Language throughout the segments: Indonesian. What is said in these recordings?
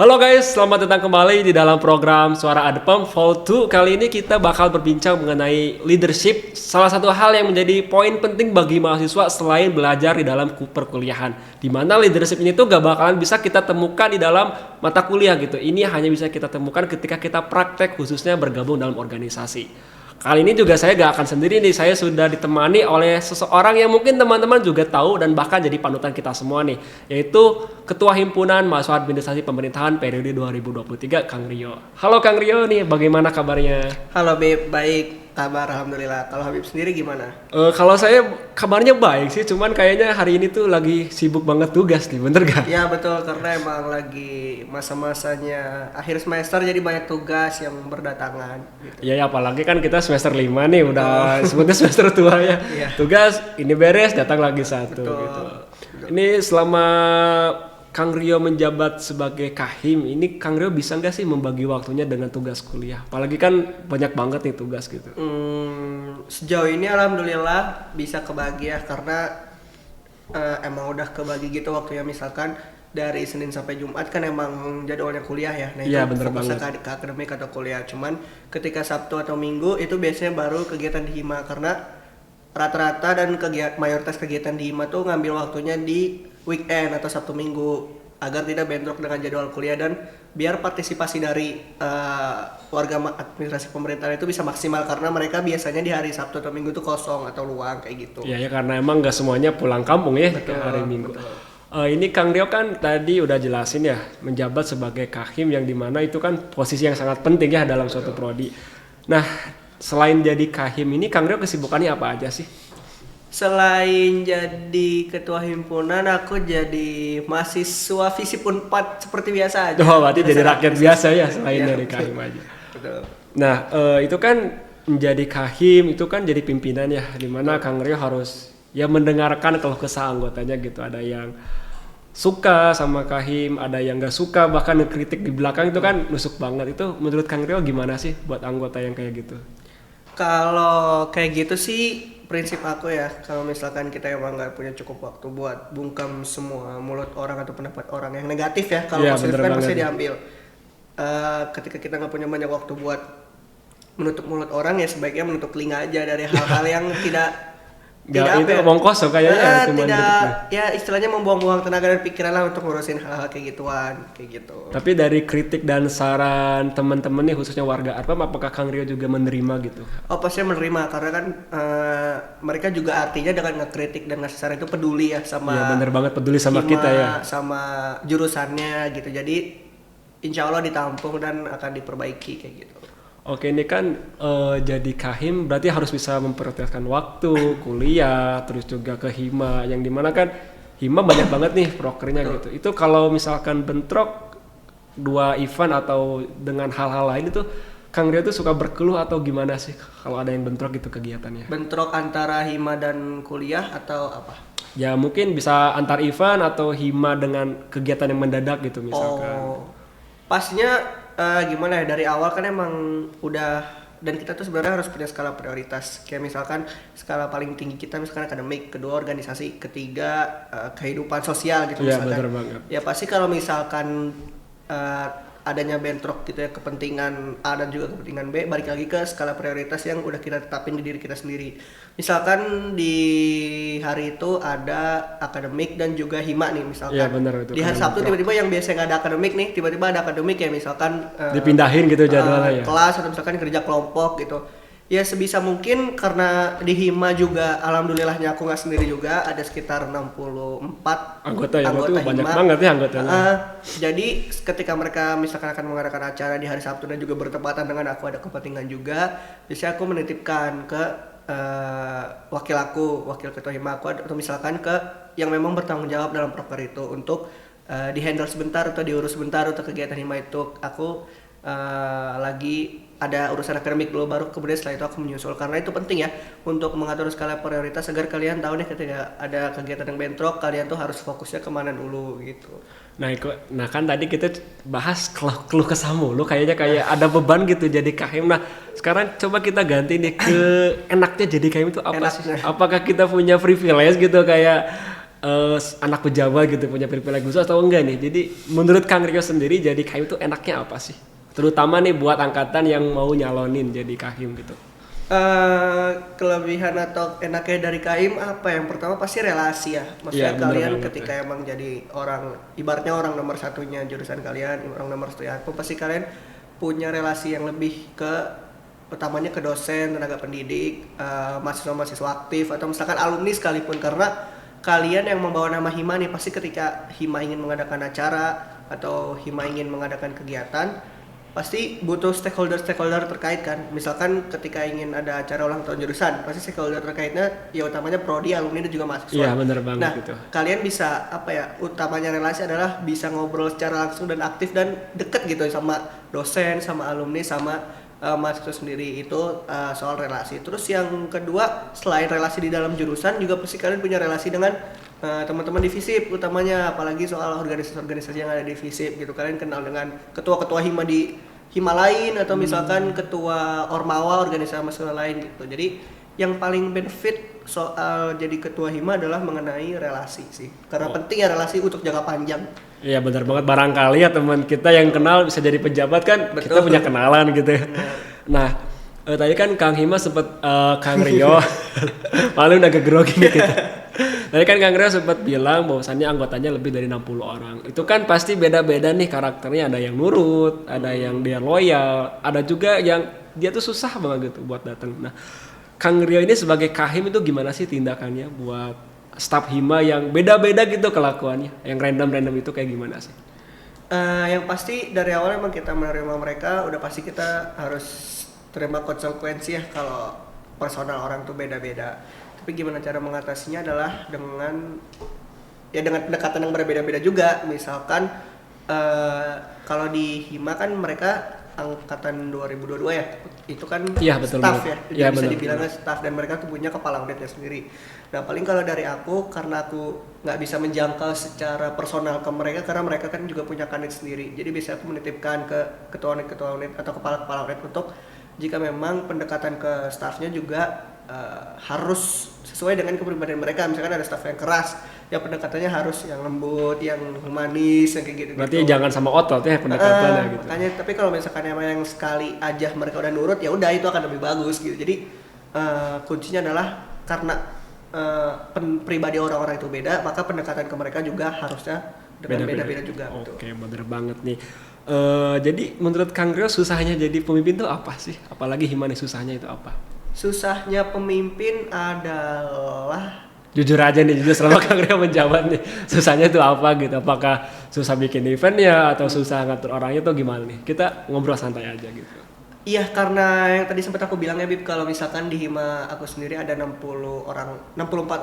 Halo guys, selamat datang kembali di dalam program Suara Adepam Vol 2. Kali ini kita bakal berbincang mengenai leadership, salah satu hal yang menjadi poin penting bagi mahasiswa selain belajar di dalam perkuliahan. Di mana leadership ini tuh gak bakalan bisa kita temukan di dalam mata kuliah gitu. Ini hanya bisa kita temukan ketika kita praktek, khususnya bergabung dalam organisasi. Kali ini juga saya gak akan sendiri nih, saya sudah ditemani oleh seseorang yang mungkin teman-teman juga tahu dan bahkan jadi panutan kita semua nih, yaitu Ketua Himpunan Mahasiswa Administrasi Pemerintahan periode 2023, Kang Rio. Halo Kang Rio nih, bagaimana kabarnya? Halo Beb, baik, kabar alhamdulillah. Kalau Habib sendiri gimana? Kalau saya kabarnya baik sih, cuman kayaknya hari ini tuh lagi sibuk banget tugas nih, bener gak? Ya betul, karena emang lagi masa-masanya akhir semester jadi banyak tugas yang berdatangan gitu. Ya apalagi kan kita semester 5 nih, udah sebetulnya semester tua ya. Iya. Tugas ini beres, datang lagi satu Betul. gitu. Ini selama Kang Rio menjabat sebagai Kahim, ini Kang Rio bisa nggak sih membagi waktunya dengan tugas kuliah? Apalagi kan banyak banget nih tugas gitu. Sejauh ini alhamdulillah bisa kebagi ya, karena emang udah kebagi gitu waktunya. Misalkan dari Senin sampai Jumat kan emang jadwalnya kuliah ya. Nah itu Iya, bener fokusnya banget. ke akademik atau kuliah. Cuman ketika Sabtu atau Minggu itu biasanya baru kegiatan di Hima, karena rata-rata dan mayoritas kegiatan di Hima tuh ngambil waktunya di weekend atau Sabtu Minggu agar tidak bentrok dengan jadwal kuliah dan biar partisipasi dari warga administrasi pemerintahan itu bisa maksimal, karena mereka biasanya di hari Sabtu atau Minggu tuh kosong atau luang kayak gitu. Ya karena emang nggak semuanya pulang kampung ya Betul, hari Minggu. betul. Ini Kang Rio kan tadi udah jelasin ya, menjabat sebagai Kahim yang dimana itu kan posisi yang sangat penting ya dalam suatu prodi. Nah, selain jadi Kahim ini Kang Rio kesibukannya apa aja sih? Selain jadi ketua himpunan, aku jadi mahasiswa Visip Unpad seperti biasa aja. Oh, berarti jadi Biasa rakyat biasa ya selain Iya, dari betul. Kahim aja. Betul. Nah, itu kan menjadi Kahim itu kan jadi pimpinan ya, dimana Kang Rio harus ya mendengarkan keluh kesah anggotanya gitu. Ada yang suka sama Kahim, ada yang gak suka, bahkan ngekritik di belakang itu kan nusuk banget. Itu menurut Kang Rio gimana sih buat anggota yang kayak gitu? Kalau kayak gitu sih prinsip aku ya, kalau misalkan kita emang nggak punya cukup waktu buat bungkam semua mulut orang atau pendapat orang yang negatif ya, kalau Iya, positif bener kan banget. pasti diambil. Ketika kita nggak punya banyak waktu buat menutup mulut orang, ya sebaiknya menutup telinga aja dari hal-hal yang tidak Gak, apa itu ya, omong kosong kayaknya cuman tidak gitu. ya istilahnya membuang-buang tenaga dan pikiran lah untuk ngurusin hal-hal kayak gituan kayak gitu. Tapi dari kritik dan saran teman-teman nih khususnya warga Arpam, apakah Kang Rio juga menerima gitu? Oh pasti menerima, karena kan mereka juga artinya dengan ngekritik dan ngasih saran itu peduli ya sama Iya bener banget, peduli sama hima, kita ya. sama jurusannya gitu. Jadi insya Allah ditampung dan akan diperbaiki kayak gitu. Oke, ini kan jadi Kahim berarti harus bisa memprioritaskan waktu, kuliah, terus juga ke Hima, yang dimana kan Hima banyak banget nih prokernya gitu. Itu kalau misalkan bentrok dua event atau dengan hal-hal lain itu Kang Rio tuh suka berkeluh atau gimana sih kalau ada yang bentrok gitu kegiatannya? Bentrok antara Hima dan kuliah atau apa? Ya mungkin bisa antar event atau Hima dengan kegiatan yang mendadak gitu misalkan. Oh, pastinya gimana ya, dari awal kan emang udah, dan kita tuh sebenarnya harus punya skala prioritas. Kayak misalkan skala paling tinggi kita misalkan akademik, kedua organisasi, ketiga kehidupan sosial gitu Iya misalkan. bener banget. Ya pasti kalau misalkan adanya bentrok gitu ya, kepentingan A dan juga kepentingan B, balik lagi ke skala prioritas yang udah kita tetapin di diri kita sendiri. Misalkan di hari itu ada akademik dan juga Hima nih misalkan. Iya, bener, itu Di hari kan Sabtu bentrok. tiba-tiba yang biasanya nggak ada akademik nih, tiba-tiba ada akademik ya, misalkan Dipindahin gitu jadwalnya ya. kelas atau misalkan kerja kelompok gitu. Ya sebisa mungkin, karena di Hima juga alhamdulillahnya aku nggak sendiri juga, ada sekitar 64 Anggota ya, itu banyak Hima. banget ya anggotanya. Jadi ketika mereka misalkan akan mengadakan acara di hari Sabtu dan juga bertepatan dengan aku ada kepentingan juga, biasanya aku menitipkan ke wakil ketua Hima aku, atau misalkan ke yang memang bertanggung jawab dalam proker itu untuk dihandle sebentar atau diurus sebentar untuk kegiatan Hima itu. Aku lagi ada urusan akademik dulu, baru kemudian setelah itu aku menyusul, karena itu penting ya untuk mengatur skala prioritas agar kalian tahu nih ketika ada kegiatan yang bentrok kalian tuh harus fokusnya kemana dulu gitu. Nah kan tadi kita bahas keluh kesah mulu, kayaknya kayak ada beban gitu jadi Kahim. Nah sekarang coba kita ganti nih ke enaknya jadi Kahim itu apa sih? Enaknya. Apakah kita punya privilege gitu kayak anak pejabat gitu punya privilege khusus atau enggak nih? Jadi menurut Kang Rio sendiri jadi kahim itu enaknya apa sih? Terutama nih buat angkatan yang mau nyalonin jadi kahim gitu. Kelebihan atau enaknya dari KAIM apa? Yang pertama pasti relasi ya. Maksudnya Iya, bener kalian banget, ketika emang jadi orang, ibaratnya orang nomor satunya jurusan kalian, orang nomor satu ya, pasti kalian punya relasi yang lebih ke utamanya ke dosen, tenaga pendidik, mahasiswa-mahasiswa aktif atau misalkan alumni sekalipun, karena kalian yang membawa nama Hima nih pasti ketika Hima ingin mengadakan acara atau Hima ingin mengadakan kegiatan pasti butuh stakeholder terkait kan. Misalkan ketika ingin ada acara ulang tahun jurusan, pasti stakeholder terkaitnya ya utamanya prodi, alumni dan juga mahasiswa. Iya, bener banget Nah, gitu. kalian bisa apa ya? Utamanya relasi adalah bisa ngobrol secara langsung dan aktif dan deket gitu sama dosen, sama alumni, sama mahasiswa sendiri. Itu soal relasi. Terus yang kedua, selain relasi di dalam jurusan juga pasti kalian punya relasi dengan teman-teman di FISIP utamanya, apalagi soal organisasi-organisasi yang ada di FISIP gitu. Kalian kenal dengan ketua-ketua Hima di Hima lain atau misalkan ketua Ormawa, organisasi mahasiswa lain gitu. Jadi yang paling benefit soal jadi ketua Hima adalah mengenai relasi sih. Karena penting ya relasi untuk jangka panjang. Iya benar banget, barangkali ya teman kita yang kenal bisa jadi pejabat kan. Kita punya kenalan gitu ya. Nah, tadi kan Kang Hima sempat Kang Rio malu udah grogi nih kita. Tadi kan Kang Rio sempat bilang bahwasannya anggotanya lebih dari 60 orang. Itu kan pasti beda-beda nih karakternya, ada yang nurut, ada yang dia loyal, ada juga yang dia tuh susah banget gitu buat datang. Nah, Kang Rio ini sebagai kahim itu gimana sih tindakannya buat staf Hima yang beda-beda gitu kelakuannya, yang random-random itu kayak gimana sih? Yang pasti dari awal emang kita menerima mereka, udah pasti kita harus terima konsekuensi ya kalau personal orang tuh beda-beda. Tapi gimana cara mengatasinya adalah dengan pendekatan yang berbeda-beda juga. Misalkan kalau di Hima kan mereka angkatan 2022 ya, itu kan Iya, betul staff banget. ya, Iya, bisa benar, dibilangnya staff, dan mereka tuh punya kepala unitnya sendiri. Nah paling kalau dari aku, karena aku nggak bisa menjangkau secara personal ke mereka karena mereka kan juga punya kanit sendiri, jadi biasanya aku menitipkan ke ketua unit atau kepala unit untuk jika memang pendekatan ke staffnya juga harus sesuai dengan kepribadian mereka. Misalkan ada staff yang keras, ya pendekatannya harus yang lembut, yang humanis, yang kayak gitu. Berarti jangan sama otot ya pendekatannya gitu. Makanya, tapi kalau misalkan emang yang sekali aja mereka udah nurut, ya udah itu akan lebih bagus gitu. Jadi kuncinya adalah karena pribadi orang-orang itu beda, maka pendekatan ke mereka juga harusnya dengan beda-beda juga. Oke, bener banget nih. Jadi menurut Kang Rio susahnya jadi pemimpin itu apa sih? Apalagi Hima nih, susahnya itu apa? Susahnya pemimpin adalah, Jujur aja nih, jujur selama Kang Rio menjabat nih, susahnya itu apa gitu? Apakah susah bikin eventnya atau susah ngatur orangnya tuh gimana nih? Kita ngobrol santai aja gitu. iya karena yang tadi sempat aku bilang ya Bib, kalau misalkan di Hima aku sendiri ada 64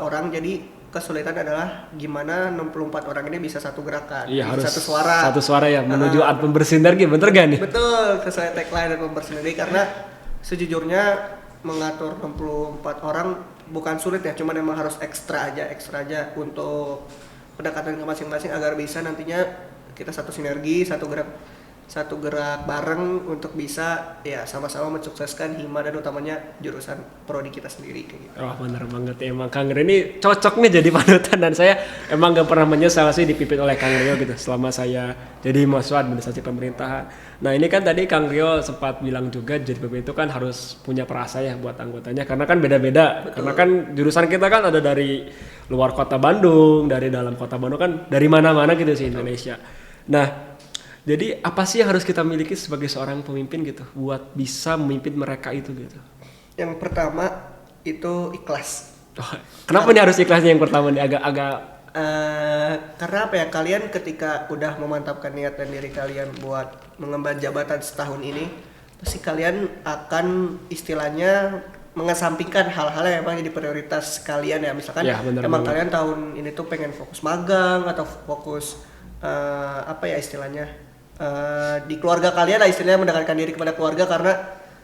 orang, jadi kesulitan adalah gimana 64 orang ini bisa satu gerakan, Iya, harus satu suara. Satu suara ya, menuju adem bersinergi, bener gak nih? Betul, sesuai tagline dan bersinergi, karena sejujurnya mengatur 64 orang bukan sulit ya, cuman emang harus ekstra aja untuk pendekatan ke masing-masing agar bisa nantinya kita satu sinergi, satu gerak bareng untuk bisa ya sama-sama mensukseskan Hima dan utamanya jurusan prodi kita sendiri kayak gitu. Oh bener banget ya, emang Kang Rio ini cocok nih jadi panutan, dan saya emang gak pernah menyesal sih dipimpin oleh Kang Rio gitu selama saya jadi mahasiswa administrasi pemerintahan. Nah ini kan tadi Kang Rio sempat bilang juga jadi pemimpin itu kan harus punya perasa ya buat anggotanya, karena kan beda-beda. Karena kan jurusan kita kan ada dari luar kota Bandung, dari dalam kota Bandung, kan dari mana-mana gitu sih Indonesia. Nah jadi apa sih yang harus kita miliki sebagai seorang pemimpin gitu buat bisa memimpin mereka itu gitu? Yang pertama itu ikhlas. Oh, kenapa nih harus ikhlasnya yang pertama nih agak Karena apa ya, kalian ketika udah memantapkan niat dan diri kalian buat mengemban jabatan setahun ini, pasti kalian akan istilahnya mengesampingkan hal-hal yang emang jadi prioritas kalian ya. Misalkan ya, emang kalian tahun ini tuh pengen fokus magang atau fokus apa ya istilahnya, di keluarga kalian lah, istilahnya mendekatkan diri kepada keluarga, karena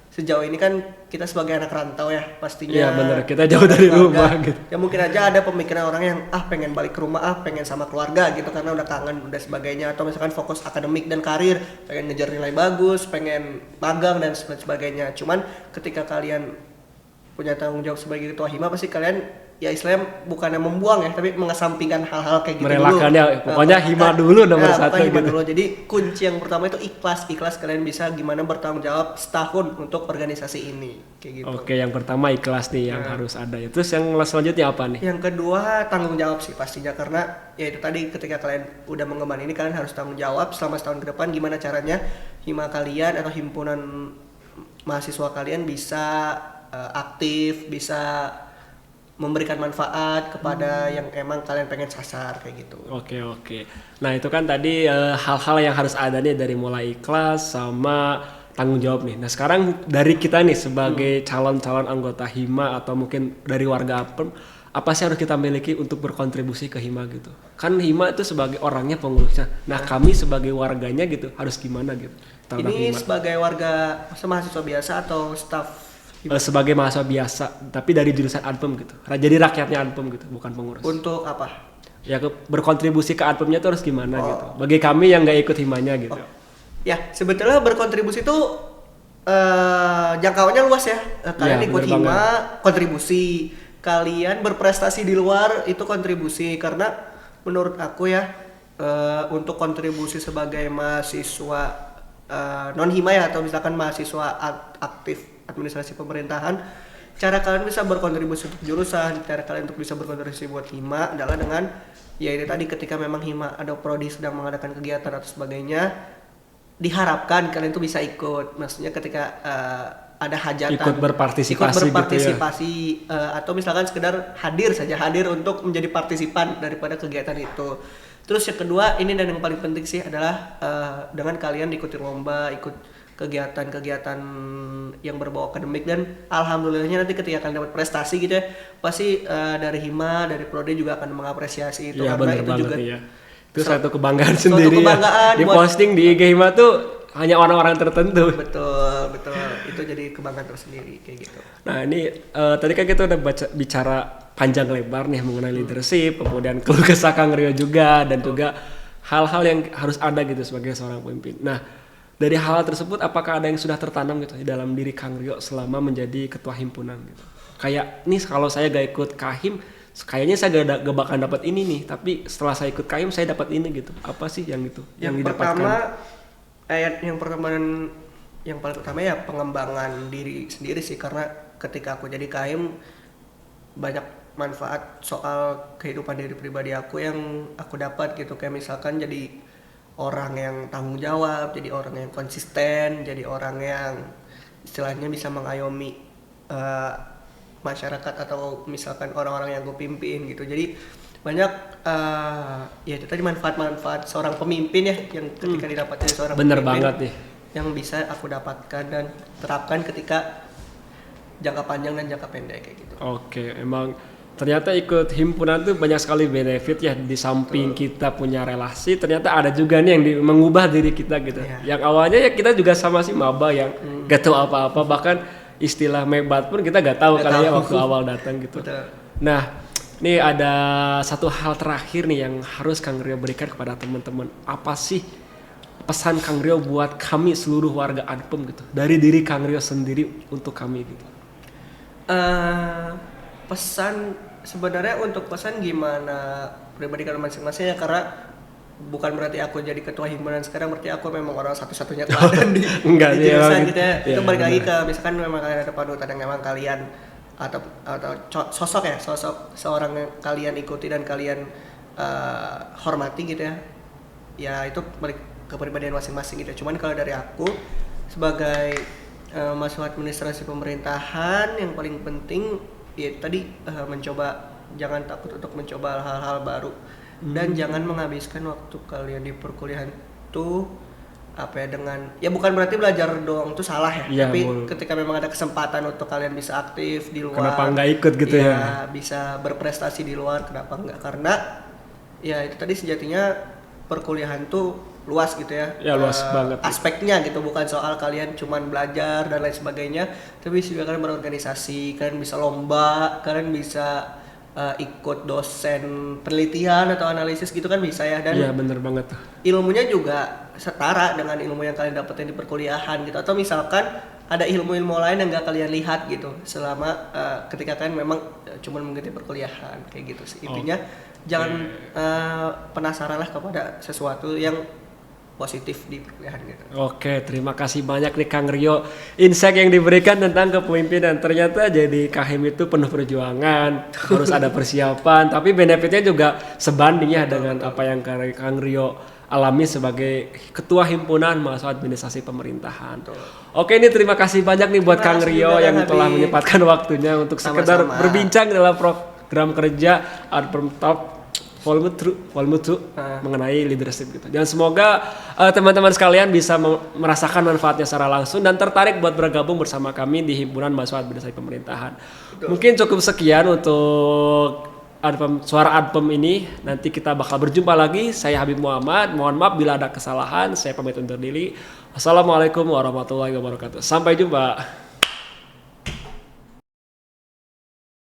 sejauh ini kan kita sebagai anak rantau ya pastinya. Iya benar, kita jauh dari rumah gitu. Ya mungkin aja ada pemikiran orang yang pengen balik ke rumah, pengen sama keluarga gitu karena udah kangen udah sebagainya, atau misalkan fokus akademik dan karir, pengen ngejar nilai bagus, pengen magang dan sebagainya. Cuman ketika kalian punya tanggung jawab sebagai ketua Hima, pasti kalian ya istilahnya bukannya membuang ya, tapi mengesampingkan hal-hal kayak gitu Merelakan dulu. ya, pokoknya hima dulu nomor satu pokoknya hima gitu. dulu. Jadi kunci yang pertama itu ikhlas kalian bisa gimana bertanggung jawab setahun untuk organisasi ini kayak gitu. Oke, yang pertama ikhlas nih yang harus ada ya. Terus yang selanjutnya apa nih? Yang kedua tanggung jawab sih pastinya, karena ya itu tadi ketika kalian udah mengemban ini kalian harus tanggung jawab selama setahun ke depan gimana caranya hima kalian atau himpunan mahasiswa kalian bisa aktif, bisa memberikan manfaat kepada yang emang kalian pengen sasar kayak gitu. Oke. Nah itu kan tadi hal-hal yang harus ada nih dari mulai ikhlas sama tanggung jawab nih. Nah sekarang dari kita nih sebagai calon-calon anggota hima atau mungkin dari warga Apem, apa sih harus kita miliki untuk berkontribusi ke hima gitu? Kan hima itu sebagai orangnya pengurusnya. Nah kami sebagai warganya gitu harus gimana gitu? Ini sebagai warga mahasiswa biasa atau staff? Sebagai mahasiswa biasa, tapi dari jurusan Anpem gitu. Jadi rakyatnya Anpem gitu, bukan pengurus. Untuk apa? Ya berkontribusi ke Anpemnya tuh harus gimana gitu. Bagi kami yang nggak ikut himanya gitu. Ya sebetulnya berkontribusi itu jangkauannya luas ya. Kalian ikut hima, kontribusi. Kalian berprestasi di luar itu kontribusi. Karena menurut aku ya untuk kontribusi sebagai mahasiswa non hima ya, atau misalkan mahasiswa aktif administrasi pemerintahan, cara kalian bisa berkontribusi untuk jurusan, cara kalian untuk bisa berkontribusi buat hima adalah dengan ya itu tadi, ketika memang hima ada prodi sedang mengadakan kegiatan atau sebagainya, diharapkan kalian tuh bisa ikut. Maksudnya ketika ada hajatan ikut berpartisipasi gitu ya. Atau misalkan sekedar hadir untuk menjadi partisipan daripada kegiatan itu. Terus yang kedua ini dan yang paling penting sih adalah dengan kalian ikuti lomba, ikut kegiatan-kegiatan yang berbau akademik, dan alhamdulillahnya nanti ketika kalian dapat prestasi gitu ya, pasti dari hima, dari prodi juga akan mengapresiasi itu, ya, karena itu juga ya. Itu satu kebanggaan sendiri kebanggaan ya. Di posting di IG hima tuh hanya orang-orang tertentu. Betul itu jadi kebanggaan tersendiri kayak gitu. Nah ini tadi kan kita udah bicara panjang lebar nih mengenai leadership, kemudian keluh kesah Kang Rio juga, dan juga hal-hal yang harus ada gitu sebagai seorang pemimpin. Nah dari hal tersebut, apakah ada yang sudah tertanam gitu di dalam diri Kang Rio selama menjadi ketua himpunan gitu? Kayak nih kalau saya gak ikut Kahim, kayaknya saya gak bakal dapat ini nih. Tapi setelah saya ikut Kahim, saya dapat ini gitu. Apa sih yang itu? Yang pertama yang paling utama ya pengembangan diri sendiri sih, karena ketika aku jadi Kahim banyak manfaat soal kehidupan diri pribadi aku yang aku dapat gitu. Kayak misalkan jadi orang yang tanggung jawab, jadi orang yang konsisten, jadi orang yang istilahnya bisa mengayomi masyarakat atau misalkan orang-orang yang gue pimpin gitu. Jadi banyak ya itu tadi manfaat-manfaat seorang pemimpin ya, yang ketika didapat dari seorang bener pemimpin banget nih, yang bisa aku dapatkan dan terapkan ketika jangka panjang dan jangka pendek kayak gitu. Oke, emang ternyata ikut himpunan tuh banyak sekali benefit ya. Di samping kita punya relasi, ternyata ada juga nih yang mengubah diri kita gitu. Yang awalnya ya kita juga sama si maba yang gak tahu apa-apa, bahkan istilah mebat pun kita gak tahu kali ya waktu awal datang gitu. Betul. Nah, nih ada satu hal terakhir nih yang harus Kang Rio berikan kepada teman-teman. Apa sih pesan Kang Rio buat kami seluruh warga Anpem gitu, dari diri Kang Rio sendiri untuk kami gitu? Pesan sebenarnya untuk pesan gimana pribadi kalian masing-masing ya, karena bukan berarti aku jadi ketua himpunan sekarang berarti aku memang orang satu-satunya teladan di jurusan gitu ya. Itu balik lagi ke misalkan memang kalian ada panutan yang memang kalian atau sosok seorang yang kalian ikuti dan kalian hormati gitu ya. Ya itu balik ke pribadian masing-masing gitu. Cuman kalau dari aku sebagai mahasiswa administrasi pemerintahan, yang paling penting ya tadi mencoba, jangan takut untuk mencoba hal-hal baru dan jangan menghabiskan waktu kalian di perkuliahan tuh dengan ya bukan berarti belajar doang itu salah ya, tapi ketika memang ada kesempatan untuk kalian bisa aktif di luar, kenapa nggak ikut gitu ya, bisa berprestasi di luar, kenapa enggak? Karena ya itu tadi sejatinya perkuliahan tuh luas gitu ya, luas banget aspeknya gitu, bukan soal kalian cuman belajar dan lain sebagainya, tapi juga kalian berorganisasi, kalian bisa lomba, kalian bisa ikut dosen penelitian atau analisis gitu kan bisa ya, dan bener banget ilmunya juga setara dengan ilmu yang kalian dapetin di perkuliahan gitu. Atau misalkan ada ilmu-ilmu lain yang nggak kalian lihat gitu selama ketika kalian memang cuma mengikuti perkuliahan kayak gitu sih. Intinya jangan penasaran lah kepada sesuatu yang positif di perkuliahan gitu. Oke, terima kasih banyak nih Kang Rio. Insight yang diberikan tentang kepemimpinan. Ternyata jadi KHIM itu penuh perjuangan, harus ada persiapan, tapi benefitnya juga sebanding ya dengan apa yang Kang Rio alami sebagai Ketua Himpunan Mahasiswa Administrasi Pemerintahan. Oke, ini terima kasih banyak nih buat Kang Rio yang telah menyempatkan waktunya untuk sekedar berbincang dalam program kerja Adpem Talk Volume 2 mengenai leadership gitu. Dan semoga teman-teman sekalian bisa merasakan manfaatnya secara langsung dan tertarik buat bergabung bersama kami di Himpunan Mahasiswa Administrasi Pemerintahan. Mungkin cukup sekian untuk Suara Adpem ini. Nanti kita bakal berjumpa lagi. Saya Habib Muhammad. Mohon maaf bila ada kesalahan. Saya pamit undur diri. Wassalamualaikum warahmatullahi wabarakatuh. Sampai jumpa.